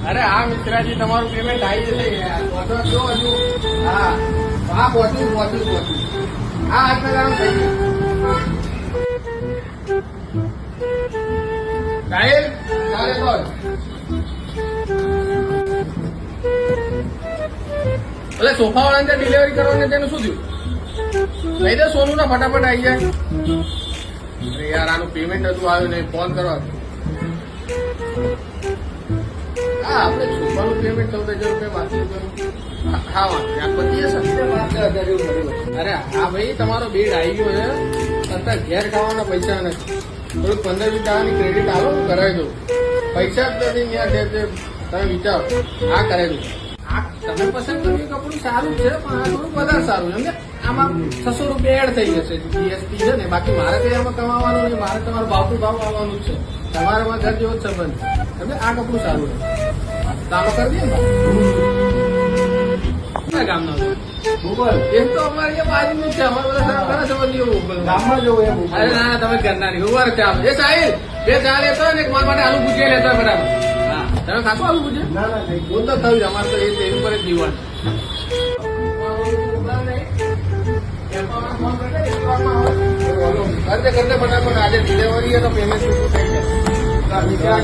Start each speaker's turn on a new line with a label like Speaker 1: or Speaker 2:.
Speaker 1: અરે હા મિત્રાજી, તમારું પેમેન્ટ આવી જશે યાર. પહોંચો જો હજુ. હા હા, પહોંચ્યું. હા, આજના કામ થઈ ગયું. સાહેબ ચાલે તો એટલે સોફા વાળાને ડિલિવરી કરવાની તેનું શું થયું? લઈ દે સોનું ના ફટાફટ આવી જાય. અરે યાર, આનું પેમેન્ટ હજુ આવ્યું નહીં. ફોન કરવા. હા, આપણે સોફાનું પેમેન્ટ 14,000 રૂપિયા બાકી હતું. હા વાંધો બધી સસ્તે 15,000 જેવું કર્યું. અરે હા ભાઈ, તમારો બિલ આવી ગયો છે. અત્યારે ઘેર ખાવાના પૈસા નથી. થોડુંક 15-20 ટકાની ક્રેડિટ આવો, હું કરાવી દઉં. પૈસા જ નથી ત્યાં. તમે વિચારો, આ કરાવી દઉં. આ તમે પસંદ કર્યું કપડું સારું છે, પણ આ થોડુંક વધારે સારું છે. આમાં 600 રૂપિયા એડ થઈ જશે. જીએસટી છે ને, બાકી મારે કઈ આમાં કમાવાનું નહીં. મારે તમારું ભાવ ટુ ભાવ આવવાનું જ છે. તમારામાં ઘર જેવો જ સંબંધ છે. આ કપડું સારું છે. કામ કરી દઈએ ને ગામનો એમ તો અમારે બાજુ છે. અમારે બધા ઘણા સંબંધીઓ ગામમાં જવું એમ. અરે ના, તમે ઘરના નહીં. ઉભા ચાલો. એ સાહેબ 2 ચા લેતો ને મારા માટે આલુ ભુજિયા લેતો બરાબર. હા, તમે ખાશો આલુ ભુજિયા? ના ના, હું તો થયું. અમારે તો એની પર જ જીવન. કરતે ફટાફટ આજે ડિલિવરી તો પેમેન્ટ થઈ જાય.